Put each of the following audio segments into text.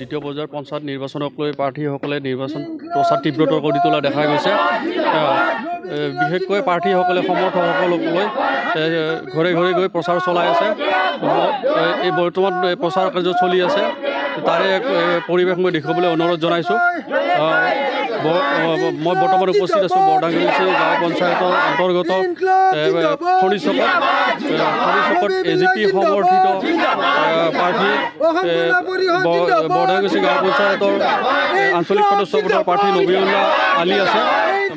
দ্বিতীয় পৰ্যায়ৰ পঞ্চায়ত নিৰ্বাচনক লৈ প্ৰাৰ্থীসকলে নিৰ্বাচন প্ৰচাৰ তীব্ৰতৰ কৰি তোলা দেখা গৈছে। বিশেষকৈ প্ৰাৰ্থীসকলে সমৰ্থকসকলক লৈ ঘৰে ঘৰে গৈ প্ৰচাৰ চলাই আছে। এই বৰ্তমান প্ৰচাৰ কাৰ্য চলি আছে, তাৰে পৰিৱেশ মই দেখুৱাবলৈ অনুৰোধ জনাইছোঁ। মই বৰ্তমান উপস্থিত আছোঁ বৰডাংগুৰিচি গাঁও পঞ্চায়তৰ অন্তৰ্গত খৰিচকত AGP সমৰ্থিত প্ৰাৰ্থী বৰডাংগুৰিচি গাঁও পঞ্চায়তৰ আঞ্চলিক সদস্য পদৰ প্ৰাৰ্থী নবীউল্লাহ আলী আছে।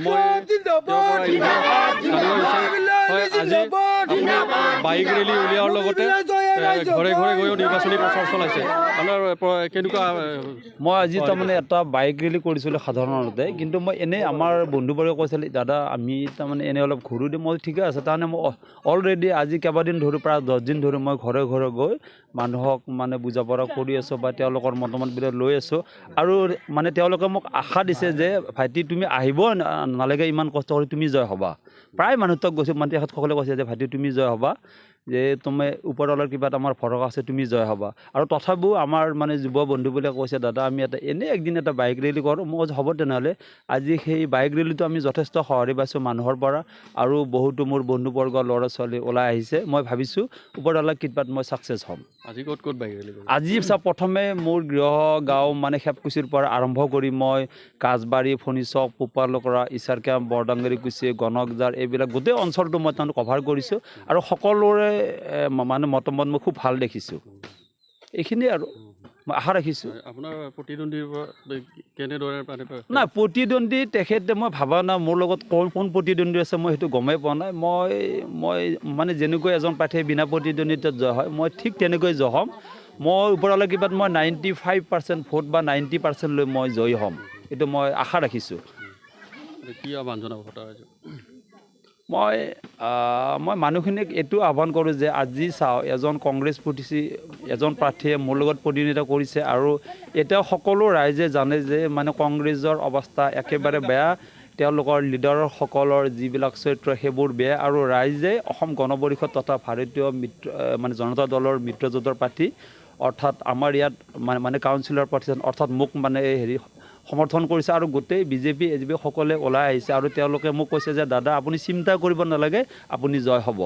মই আজি বাইক ৰেলী উলিওৱাৰ লগতে ঘৰে ঘৰে গৈও নিৰ্বাচনী প্ৰচাৰ চলাইছে। আপোনাৰ কেনেকুৱা? মই আজি তাৰমানে এটা বাইক ৰেলী কৰিছিলোঁ সাধাৰণতে, কিন্তু মই এনেই আমাৰ বন্ধুবৰ্গে কৈছিল দাদা আমি তাৰমানে এনেই অলপ ঘূৰো দিম। মই ঠিকে আছে, তাৰমানে মই অলৰেডি আজি কেইবাদিন ধৰি প্ৰায় 10 দিন ধৰি মই ঘৰে ঘৰে গৈ মানুহক মানে বুজা পৰা কৰি আছোঁ বা তেওঁলোকৰ মতামতবিলাক লৈ আছোঁ। আৰু মানে তেওঁলোকে মোক আশা দিছে যে ভাইটি তুমি আহিব নালাগে, ইমান কষ্ট কৰি তুমি জয় হ'বা। প্ৰায় মানুহক গৈছোঁ মানে তেখেতসকলে কৈছে যে ভাইটি তুমি জয় হ'বা, যে তুমি ওপৰৱালাৰ কিবা এটা আমাৰ ভৰসা আছে, তুমি জয় হ'বা। আৰু তথাপিও আমাৰ মানে যুৱ বন্ধুবিলাকে কৈছে দাদা আমি এনেই একদিন এটা বাইক ৰেলী কৰোঁ। মই হ'ব তেনেহ'লে আজি সেই বাইক ৰেলীটো আমি যথেষ্ট সঁহাৰি পাইছোঁ মানুহৰ পৰা, আৰু বহুতো মোৰ বন্ধুবৰ্গ ল'ৰা ছোৱালী ওলাই আহিছে। মই ভাবিছোঁ ওপৰৱালাৰ কৃপাত মই ছাকচেছ হ'ম। আজি ক'ত ক'ত বাইক ৰেলী? আজি প্ৰথমে মোৰ গৃহ গাঁও মানে খেপকুচিৰ পৰা আৰম্ভ কৰি মই কাজবাৰী, ফণিচক, পোপালকৰা, ইছাৰ কেম্প, বৰডাংগুৰিকুছি, গণকজাৰ এইবিলাক গোটেই অঞ্চলটো মই তাৰমানে কভাৰ কৰিছোঁ, আৰু সকলোৰে মানে মতামত মই খুব ভাল দেখিছোঁ। এইখিনিয়ে আৰু মই আশা ৰাখিছোঁ। আপোনাৰ প্ৰতিদ্বন্দ্বীৰ কেনেদৰে? নাই, প্ৰতিদ্বন্দ্বী তেখেতে মই ভবা নাই মোৰ লগত কোন প্ৰতিদ্বন্দ্বী আছে মই সেইটো গমেই পোৱা নাই। মই মানে যেনেকৈ এজন প্ৰাৰ্থীয়ে বিনা প্ৰতিদ্বন্দ্বিতাত জয় হয় মই ঠিক তেনেকৈ জয় হ'ম। মই ওপৰৱালাৰ কিবাত মই 95% ভোট বা 90% লৈ মই জয়ী হ'ম, এইটো মই আশা ৰাখিছোঁ। কি আহ্বান জনাব? মই মানুহখিনিক এইটো আহ্বান কৰোঁ যে আজি চাওঁ এজন কংগ্ৰেছ এজন প্ৰাৰ্থীয়ে মোৰ লগত প্ৰতিদ্বন্দ্বিতা কৰিছে, আৰু এতিয়া সকলো ৰাইজে জানে যে মানে কংগ্ৰেছৰ অৱস্থা একেবাৰে বেয়া। তেওঁলোকৰ লিডাৰসকলৰ যিবিলাক চৰিত্ৰ সেইবোৰ বেয়া, আৰু ৰাইজে অসম গণ পৰিষদ তথা ভাৰতীয় মানে জনতা দলৰ মিত্ৰজোঁটৰ প্ৰাৰ্থী অৰ্থাৎ আমাৰ ইয়াত মানে কাউন্সিলৰ প্ৰাৰ্থী অৰ্থাৎ মোক মানে সমৰ্থন কৰিছে, আৰু গোটেই BJP AGP সকলে ওলাই আহিছে, আৰু তেওঁলোকে মোক কৈছে যে দাদা আপুনি চিন্তা কৰিব নালাগে, আপুনি জয় হ'ব।